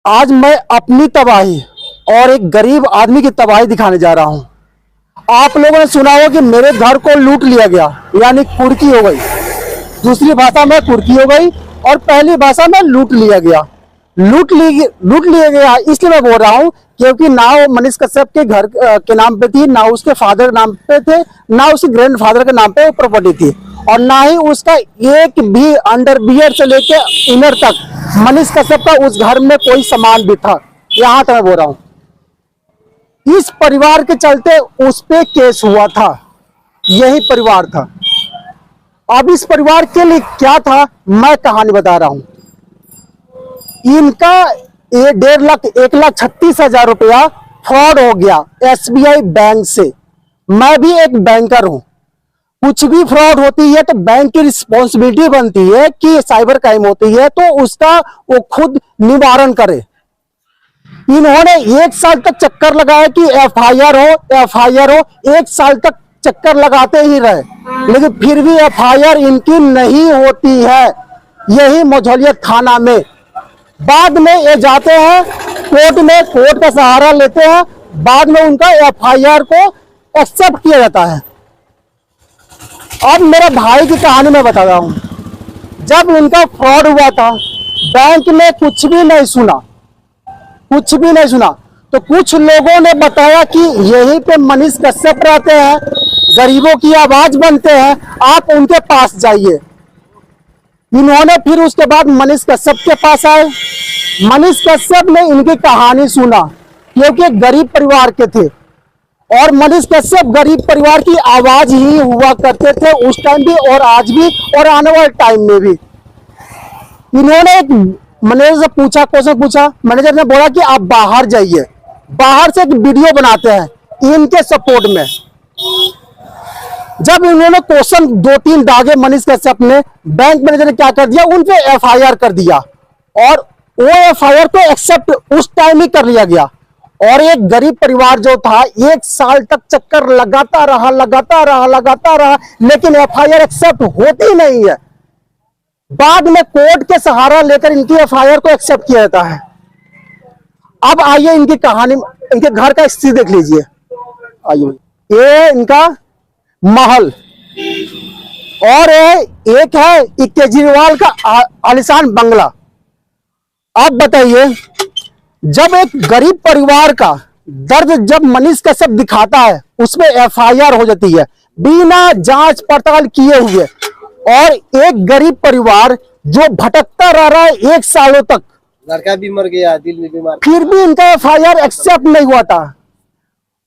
आज मैं अपनी तबाही और एक गरीब आदमी की तबाही दिखाने जा रहा हूं। आप लोगों ने सुना हो कि मेरे घर को लूट लिया गया, यानी कुर्की हो गई। दूसरी भाषा में कुर्की हो गई और पहली भाषा में लूट लिया गया। लूट लिया गया इसलिए मैं बोल रहा हूं क्योंकि ना वो मनीष कश्यप के घर के नाम पे थी, ना उसके फादर के नाम पे थे, ना उसके ग्रैंडफादर के नाम पे वो प्रॉपर्टी थी, और ना ही उसका एक भी अंडरवियर से लेके इनर तक मनीष कश्यप का उस घर में कोई सामान भी था। यहां तक मैं बोल रहा हूं, इस परिवार के चलते उस पे केस हुआ था। यही परिवार था। अब इस परिवार के लिए क्या था, मैं कहानी बता रहा हूं। इनका 1,36,000 रुपया फ्रॉड हो गया SBI बैंक से। मैं भी एक बैंकर हूं। कुछ भी फ्रॉड होती है तो बैंक की रिस्पॉन्सिबिलिटी बनती है कि साइबर क्राइम होती है तो उसका वो खुद निवारण करे। इन्होंने 1 साल तक चक्कर लगाया कि FIR हो। 1 साल तक चक्कर लगाते ही रहे, लेकिन फिर भी FIR इनकी नहीं होती है। यही मझौलिया थाना में बाद में ये जाते हैं कोर्ट में, कोर्ट का सहारा लेते हैं, बाद में उनका FIR को एक्सेप्ट किया जाता है। अब मेरे भाई की कहानी मैं बता रहा हूं। जब इनका फ्रॉड हुआ था, बैंक ने कुछ भी नहीं सुना, तो कुछ लोगों ने बताया कि यहीं पे मनीष कश्यप रहते हैं, गरीबों की आवाज बनते हैं, आप उनके पास जाइए। इन्होंने फिर उसके बाद मनीष कश्यप के पास आए। मनीष कश्यप ने इनकी कहानी सुना क्योंकि गरीब परिवार के थे, और मनीष कश्यप गरीब परिवार की आवाज ही हुआ करते थे उस टाइम भी, और आज भी, और आने वाले टाइम में भी। इन्होंने एक मैनेजर से क्वेश्चन पूछा। मैनेजर ने बोला कि आप बाहर जाइए, बाहर से एक वीडियो बनाते हैं इनके सपोर्ट में। जब इन्होंने क्वेश्चन 2-3 दागे मनीष कश्यप ने, बैंक मैनेजर ने क्या कर दिया, उन पे FIR कर दिया, और वो FIR को एक्सेप्ट उस टाइम ही कर लिया गया। और एक गरीब परिवार जो था 1 साल तक चक्कर लगाता रहा, लेकिन FIR एक्सेप्ट होती नहीं है। बाद में कोर्ट के सहारा लेकर इनकी FIR को एक्सेप्ट किया जाता है। अब आइए इनकी कहानी, इनके घर का स्थिति देख लीजिए। आइए, ये इनका महल, और एक है केजरीवाल का आलीशान बंगला। आप बताइए, जब एक गरीब परिवार का दर्द जब मनीष कश्यप दिखाता है, उसमें FIR हो जाती है बिना जांच पड़ताल किए हुए, और एक गरीब परिवार जो भटकता रह रहा है 1 सालों तक, लड़का भी मर गया, दिल में बीमार, फिर भी इनका FIR एक्सेप्ट नहीं हुआ था।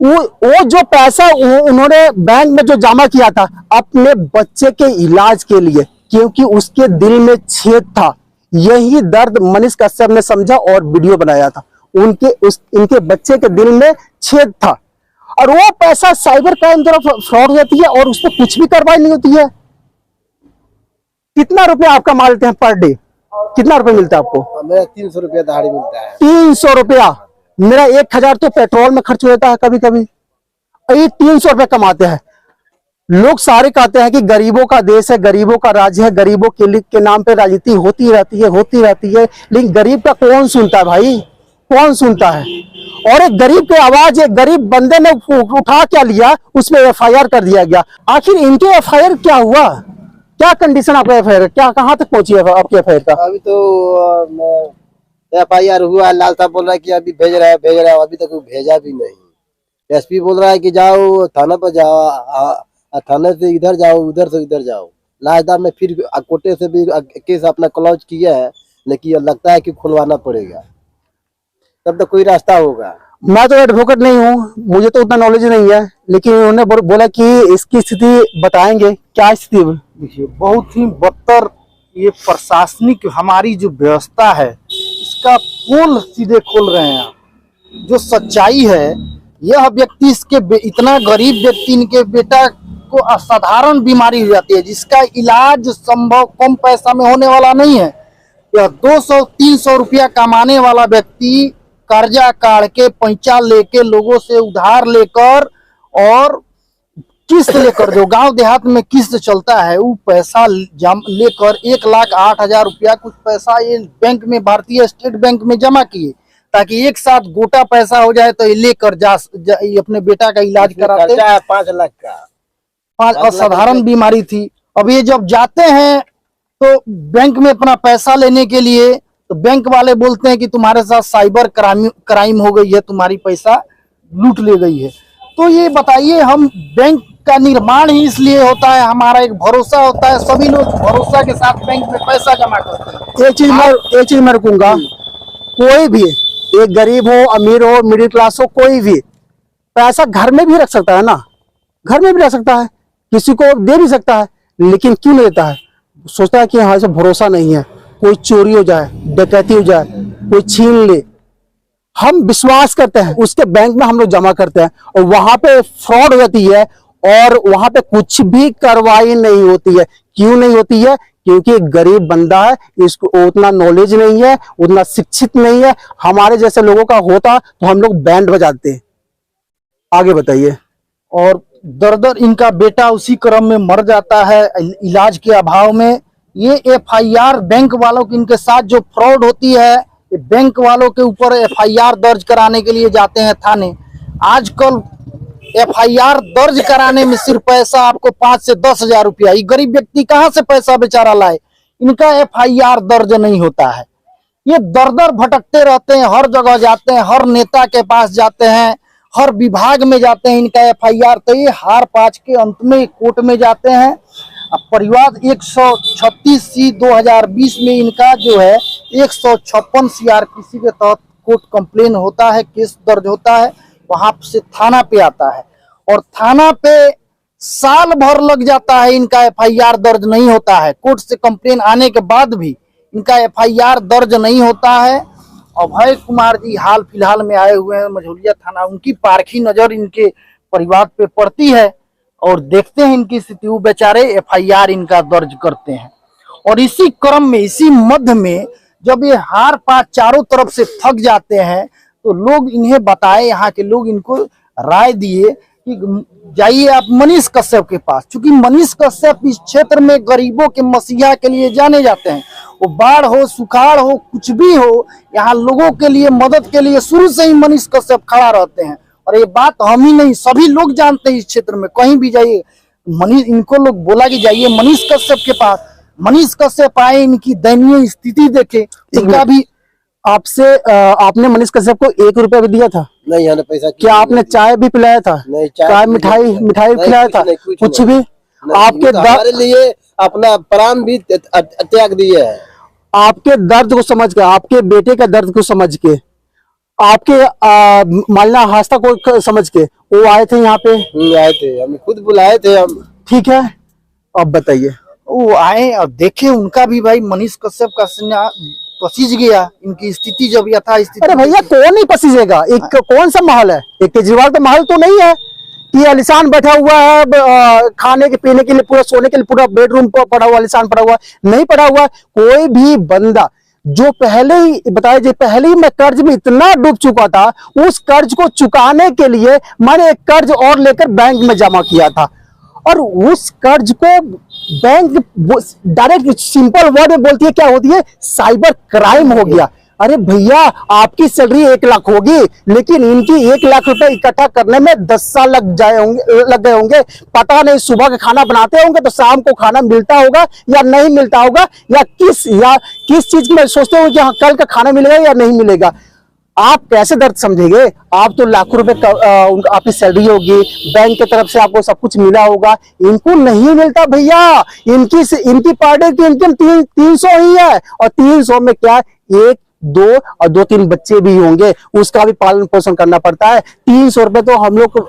वो जो पैसा उन्होंने बैंक में जो जमा किया था अपने बच्चे के इलाज के लिए, क्योंकि उसके दिल में छेद था। यही दर्द मनीष कश्यप ने समझा और वीडियो बनाया था। इनके बच्चे के दिल में छेद था, और वो पैसा साइबर क्राइम द्वारा फ्रॉड हो जाती है और उस पर कुछ भी कार्रवाई नहीं होती है। कितना रुपया आपका मालते हैं पर डे? कितना रुपया मिलता है आपको? मेरा 300 रुपया दिहाड़ी मिलता है। 300 रुपया। मेरा 1,000 तो पेट्रोल में खर्च हो जाता है कभी कभी। ये 300 रुपया कमाते हैं। लोग सारे कहते हैं कि गरीबों का देश है, गरीबों का राज्य है, गरीबों के नाम पे राजनीति होती रहती है, लेकिन गरीब का कौन सुनता है भाई? कौन सुनता है? और एक गरीब की आवाज एक गरीब बंदे ने उठा क्या लिया, उसमें FIR कर दिया गया। आखिर इनके FIR क्या हुआ? क्या कंडीशन आपका FIR, क्या कहाँ तक पहुंची है आपके FIR का? अभी तो FIR हुआ, लाल साहब बोल रहा है कि अभी भेज रहा है, अभी तक भेजा भी नहीं। SP बोल रहा है कि जाओ थाना पर जाओ, थाने से इधर जाओ, उधर से इधर जाओ। लाजदा में फिर कोर्टे से भी केस अपना क्लोज किया है, लेकिन लगता है कि खुलवाना पड़ेगा, तब तक कोई रास्ता होगा। मैं तो एडवोकेट नहीं हूँ, मुझे तो उतना नॉलेज नहीं है, लेकिन उन्होंने बोला कि इसकी स्थिति बताएंगे। क्या स्थिति? देखिए, बहुत ही बदतर ये प्रशासनिक हमारी जो व्यवस्था है, इसका पोल सीधे खोल रहे हैं। जो सच्चाई है, यह व्यक्ति इतना गरीब व्यक्ति, इनके बेटा को असाधारण बीमारी हो जाती है जिसका इलाज संभव कम पैसा में होने वाला नहीं है। यह 200-300 रुपया कमाने वाला व्यक्ति कर्जा काढ़ के, पैंचा लेके, लोगों से उधार लेकर और किस्त लेकर, जो गांव देहात में किस्त चलता है, वो पैसा लेकर 1,08,000 रुपया कुछ पैसा ये बैंक में, भारतीय स्टेट बैंक में जमा किए। ताकि एक साथ गोटा पैसा हो जाए तो ये लेकर ये अपने बेटा का इलाज कराते। खर्चा है 5 लाख का। 5 असाधारण बीमारी थी। अब ये जब जाते हैं तो बैंक में अपना पैसा लेने के लिए, तो बैंक वाले बोलते हैं कि तुम्हारे साथ साइबर क्राइम हो गई है, तुम्हारी पैसा लूट ले गई है। तो ये बताइए, हम बैंक का निर्माण ही इसलिए होता है, हमारा एक भरोसा होता है, सभी लोग भरोसा के साथ बैंक में पैसा जमा करते हैं। एक चीज मैं रखूंगा, कोई भी, एक गरीब हो, अमीर हो, मिडिल क्लास हो, कोई भी पैसा घर में भी रख सकता है ना, घर में भी रख सकता है, किसी को दे भी सकता है, लेकिन क्यों नहीं देता है? सोचता है कि हाँ से भरोसा नहीं है, कोई चोरी हो जाए, डकैती हो जाए, कोई छीन ले। हम विश्वास करते हैं, उसके बैंक में हम लोग जमा करते हैं और वहां पे फ्रॉड हो जाती है और वहां पे कुछ भी कार्रवाई नहीं होती है। क्यों नहीं होती है? क्योंकि एक गरीब बंदा है, इसको उतना नॉलेज नहीं है, उतना शिक्षित नहीं है। हमारे जैसे लोगों का होता तो हम लोग बैंड बजाते। आगे बताइए। और दर इनका बेटा उसी क्रम में मर जाता है इलाज के अभाव में। ये एफआईआर बैंक वालों की, इनके साथ जो फ्रॉड होती है, ये बैंक वालों के ऊपर एफआईआर दर्ज कराने के लिए जाते हैं थाने। आजकल एफआईआर दर्ज कराने में सिर्फ पैसा आपको 5 से 10 हजार रुपया। ये गरीब व्यक्ति कहाँ से पैसा बेचारा लाए? इनका एफआईआर दर्ज नहीं होता है। ये दर भटकते रहते हैं, हर जगह जाते हैं, हर नेता के पास जाते हैं, हर विभाग में जाते हैं, इनका एफआईआर। तो ये हार पाच के अंत में कोर्ट में जाते हैं। परिवार 136C 2020 में इनका जो है 156 CRPC के तहत कोर्ट कंप्लेन होता है, केस दर्ज होता है, वहां से थाना पे आता है और थाना पे साल भर लग जाता है, इनका एफआईआर दर्ज नहीं होता है। कोर्ट से कंप्लेन आने के बाद भी इनका एफआईआर दर्ज नहीं होता है। अभय कुमार जी हाल फिलहाल में आए हुए हैं मझौलिया थाना, उनकी पारखी नजर इनके परिवार पे पड़ती है और देखते हैं इनकी स्थिति। वो बेचारे एफआईआर इनका दर्ज करते हैं और इसी क्रम में, इसी मध्य में जब ये हार पात चारों तरफ से थक जाते हैं तो लोग इन्हें बताए, यहाँ के लोग इनको राय दिए कि जाइए आप मनीष कश्यप के पास। क्योंकि मनीष कश्यप इस क्षेत्र में गरीबों के मसीहा के लिए जाने जाते हैं। वो बाढ़ हो, सुखाड़ हो, कुछ भी हो, यहाँ लोगों के लिए मदद के लिए शुरू से ही मनीष कश्यप खड़ा रहते हैं। और ये बात हम ही नहीं, सभी लोग जानते हैं। इस क्षेत्र में कहीं भी जाइए, मनीष, इनको लोग बोला कि जाइए मनीष कश्यप के पास। मनीष कश्यप आए, इनकी दयनीय स्थिति देखे, इनका भी। आपसे आपने मनीष कश्यप को 1 रुपया भी दिया था? नहीं, हमने पैसा। क्या आपने चाय भी पिलाया था? नहीं, चाय मिठाई खिलाया था? कुछ भी? आपके हमारे लिए अपना प्राण भी त्याग दिए है। आपके दर्द को समझ के, आपके बेटे का दर्द को समझ के, आपके मालना हास्ता को समझ के वो आए थे यहाँ पे। आए थे, हम खुद बुलाए थे हम। ठीक है, अब बताइए। वो आए और देखे, उनका भी भाई मनीष कश्यप का सीना पसीज गया। इनकी स्थिति जब यथा स्थिति। अरे भैया, कौन नहीं पसीजेगा? एक कौन सा महल है? एक केजरीवाल का महल तो नहीं है कि आलिशान बैठा हुआ है, खाने के पीने के लिए, पूरा सोने के लिए पूरा बेडरूम पड़ा हुआ, आलिशान पड़ा हुआ नहीं पड़ा हुआ। कोई भी बंदा जो पहले ही बताया, जो पहले ही मैं कर्ज में इतना डूब चुका था, उस कर्ज को चुकाने के लिए मैंने एक कर्ज और लेकर बैंक में जमा किया था और उस कर्ज को बैंक डायरेक्ट सिंपल वर्ड में बोलती है, क्या होती है? साइबर क्राइम हो गया। अरे भैया, आपकी सैलरी 1 लाख होगी, लेकिन इनकी 1 लाख रुपए इकट्ठा करने में 10 साल लग गए होंगे। पता नहीं सुबह का खाना बनाते होंगे तो शाम को खाना मिलता होगा या नहीं मिलता होगा, या किस चीज की सोचते होंगे कि हाँ कल का खाना मिलेगा या नहीं मिलेगा। आप कैसे दर्द समझेंगे? आप तो लाखों रुपए आपकी सैलरी होगी, बैंक की तरफ से आपको सब कुछ मिला होगा, इनको नहीं मिलता भैया। इनकी पर डे की इनकम 300 ही है और 300 में क्या 1, 2 और 2-3 बच्चे भी होंगे, उसका भी पालन पोषण करना पड़ता है। 300 रुपए तो हम लोग को,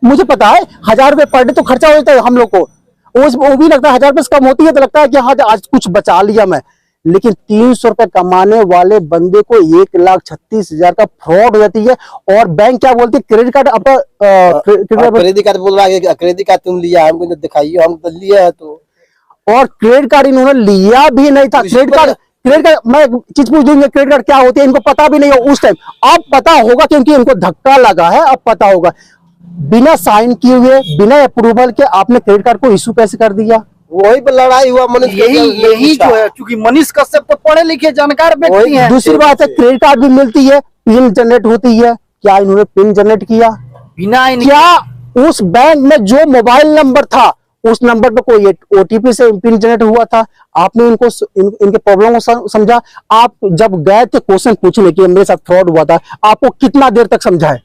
मुझे पता है 1000 रुपए पर डे तो खर्चा हो जाता है हम लोग को। वो भी लगता है 1000 रुपए से कम होती है तो लगता है कि हाँ आज कुछ बचा लिया मैं, लेकिन 300 रुपए कमाने वाले बंदे को 1,36,000 का फ्रॉड हो जाती है। और बैंक क्या बोलती है? क्रेडिट कार्ड आपका क्रेडिट कार्ड बोल रहा है, क्रेडिट कार्ड तुम लिया, हमको तो दिखाइए, हम तो लिया है। तो और क्रेडिट कार्ड इन्होंने लिया भी नहीं था। क्रेडिट कार्ड मैं चीज पूछ दूंगी, क्रेडिट कार्ड क्या होती है इनको पता भी नहीं हो उस टाइम। अब पता होगा क्योंकि इनको धक्का लगा है, अब पता होगा। बिना साइन किए हुए, बिना अप्रूवल के आपने क्रेडिट कार्ड को इशू कैसे कर दिया? वही पर लड़ाई हुआ मनीष। यही जो है, क्योंकि मनीष कश्यप तो पढ़े लिखे जानकार व्यक्ति हैं। दूसरी बात है, क्रेडिट कार्ड भी मिलती है पिन जनरेट होती है, क्या इन्होंने पिन जनरेट किया? बिना क्या उस बैंक में जो मोबाइल नंबर था उस नंबर पर कोई ओटीपी से पिन जनरेट हुआ था? आपने इनको इनके प्रॉब्लम को समझा? आप जब गए थे क्वेश्चन पूछने कि मेरे साथ फ्रॉड हुआ था, आपको कितना देर तक समझाए,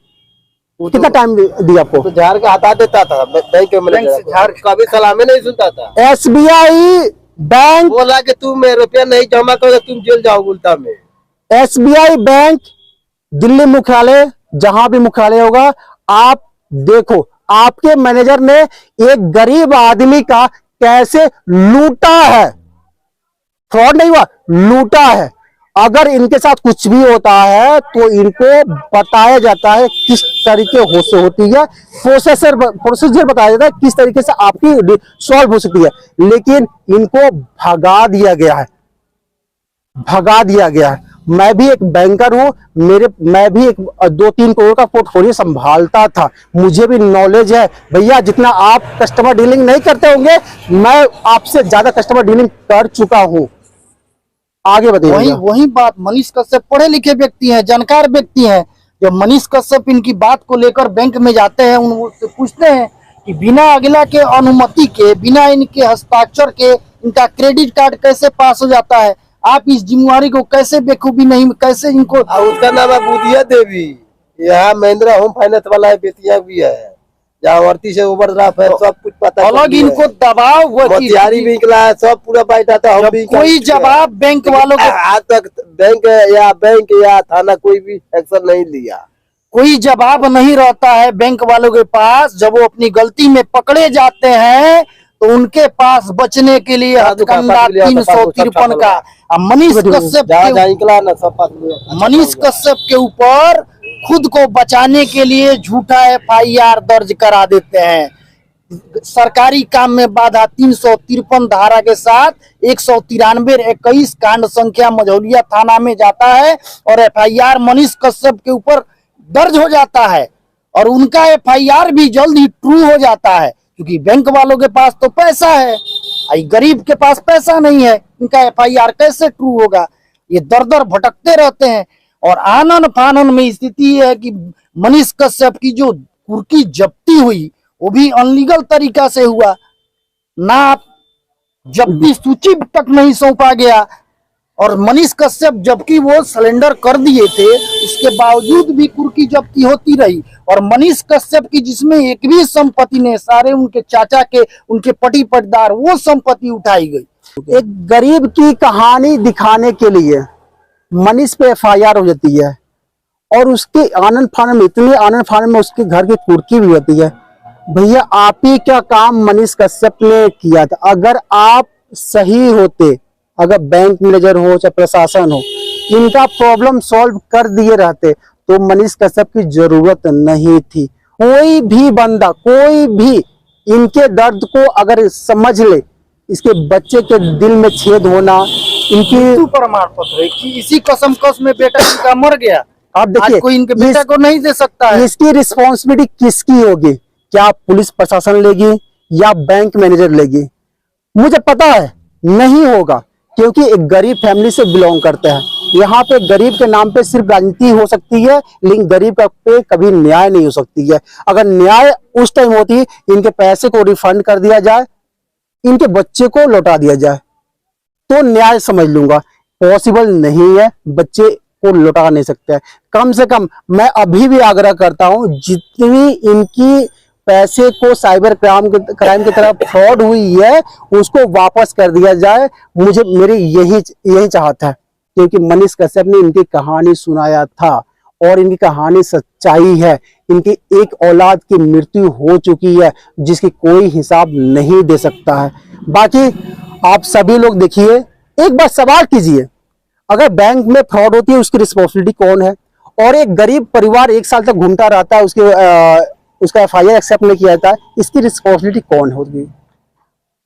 कितना टाइम दिया आपको? तो झाड़ के हटा देता था बैंक के मैनेजर को, झाड़ कभी सलामी नहीं सुनता था। एसबीआई बैंक बोला कि तुम रुपया नहीं जमा करोगे तुम जेल जाओ उल्टा में। एसबीआई बैंक दिल्ली मुख्यालय, जहां भी मुख्यालय होगा, आप देखो आपके मैनेजर ने एक गरीब आदमी का कैसे लूटा है। फ्रॉड नहीं हुआ, लूटा है। अगर इनके साथ कुछ भी होता है तो इनको बताया जाता है किस तरीके से होती है, प्रोसीजर बताया जाता है किस तरीके से आपकी सॉल्व हो सकती है, लेकिन इनको भगा दिया गया है, भगा दिया गया है। मैं भी एक बैंकर हूं, मैं भी एक 2-3 करोड़ का पोर्टफोलियो संभालता था, मुझे भी नॉलेज है भैया। जितना आप कस्टमर डीलिंग नहीं करते होंगे, मैं आपसे ज्यादा कस्टमर डीलिंग कर चुका हूं। आगे बताइए। वही बात, मनीष कश्यप पढ़े लिखे व्यक्ति हैं, जानकार व्यक्ति हैं। जब मनीष कश्यप इनकी बात को लेकर बैंक में जाते हैं, उनसे पूछते हैं कि बिना अगला के अनुमति के, बिना इनके हस्ताक्षर के इनका क्रेडिट कार्ड कैसे पास हो जाता है? आप इस जिम्मेवारी को कैसे बेखूबी नहीं, कैसे इनको? उसका नाम है बुधिया देवी, यहाँ महिंद्रा होम फाइनेंस वाला है, बेतिया भी है, जहाँ वर्ती से ओवरड्राफ्ट है, सब कुछ पता अलग इनको दबाव मोतिहारी भी निकला है, सब पूरा बाइट आता है। कोई जवाब बैंक वालों को आज तक बैंक या थाना कोई भी एक्शन नहीं लिया, कोई जवाब नहीं रहता है बैंक वालों के पास। जब वो अपनी गलती में पकड़े जाते हैं तो उनके पास बचने के लिए हथकंडा 353 का मनीष कश्यप के ऊपर खुद को बचाने के लिए झूठा एफआईआर दर्ज करा देते हैं। सरकारी काम में बाधा 353 धारा के साथ 193/21 कांड संख्या मझौलिया थाना में जाता है और एफआईआर मनीष कश्यप के ऊपर दर्ज हो जाता है, और उनका एफआईआर भी जल्द ही ट्रू हो जाता है, क्योंकि बैंक वालों के पास तो पैसा है, गरीब के पास पैसा नहीं है, इनका एफआईआर कैसे ट्रू होगा? ये दर दर भटकते रहते हैं। और आनन फानन में स्थिति है कि मनीष कश्यप की जो कुर्की जब्ती हुई वो भी अनलीगल तरीका से हुआ, ना जब्ती सूची तक नहीं सौंपा गया। और मनीष कश्यप जबकि वो सिलेंडर कर दिए थे, इसके बावजूद भी कुर्की जब्ती होती रही। और मनीष कश्यप की जिसमें एक भी संपत्ति ने, सारे उनके चाचा के, उनके पटी पटदार, वो संपत्ति उठाई गई। एक गरीब की कहानी दिखाने के लिए मनीष पे एफआईआर हो जाती है, और उसके आनंद फानन में, इतने आनंद फानन में उसके घर की कुर्की भी होती है। भैया आप ही क्या काम मनीष कश्यप ने किया था? अगर आप सही होते, अगर बैंक मैनेजर हो चाहे प्रशासन हो, इनका प्रॉब्लम सॉल्व कर दिए रहते तो मनीष कश्यप की जरूरत नहीं थी। कोई भी बंदा, कोई भी इनके दर्द को अगर समझ ले, इसके बच्चे के दिल में छेद होना, इनकी प्रमाण पत्र है कि इसी कसम कस में बेटा इनका मर गया, आप देखिए कोई इनके बेटा को नहीं दे सकता है। इसकी रिस्पॉन्सिबिलिटी किसकी होगी? क्या पुलिस प्रशासन लेगी या बैंक मैनेजर लेगी? मुझे पता है नहीं होगा, क्योंकि एक गरीब फैमिली से बिलोंग करते हैं। यहाँ पे गरीब के नाम पे सिर्फ राजनीति हो सकती है, लेकिन गरीब का पे कभी न्याय नहीं हो सकती है। अगर न्याय उस टाइम होती, इनके पैसे को रिफंड कर दिया जाए, इनके बच्चे को लौटा दिया जाए, तो न्याय समझ लूंगा। पॉसिबल नहीं है, बच्चे को लौटा नहीं सकते हैं। कम से कम मैं अभी भी आग्रह करता हूं, जितनी इनकी पैसे को साइबर क्राइम की तरफ फ्रॉड हुई है, उसको वापस कर दिया जाए। मेरी यही चाहत है, क्योंकि मनीष कश्यप ने इनकी कहानी सुनाया था और इनकी कहानी सच्चाई है। इनकी एक औलाद की मृत्यु हो चुकी है, जिसकी कोई हिसाब नहीं दे सकता है। बाकी आप सभी लोग देखिए, एक बार सवाल कीजिए, अगर बैंक में फ्रॉड होती है उसकी रिस्पॉन्सिबिलिटी कौन है? और एक गरीब परिवार 1 साल तक घूमता रहता है, उसका एफआईआर एक्सेप्ट नहीं किया जाता है, इसकी रिस्पॉन्सिबिलिटी कौन होगी?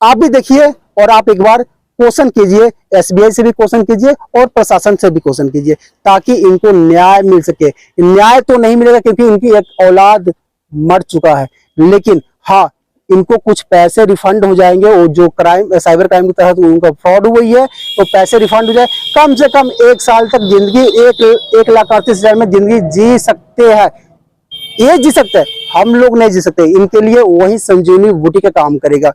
आप भी देखिए और आप एक बार क्वेश्चन कीजिए, एसबीआई से भी क्वेश्चन कीजिए और प्रशासन से भी क्वेश्चन कीजिए, ताकि इनको न्याय मिल सके। न्याय तो नहीं मिलेगा क्योंकि इनकी एक औलाद मर चुका है, लेकिन हाँ, इनको कुछ पैसे रिफंड हो जाएंगे, वो जो क्राइम साइबर क्राइम के तहत उनका फ्रॉड हुई है तो पैसे रिफंड हो जाए, कम से कम 1 साल तक जिंदगी 1,38,000 में जिंदगी जी सकते हैं। ये जी सकते हैं, हम लोग नहीं जी सकते। इनके लिए वही संजीवनी बूटी का काम करेगा।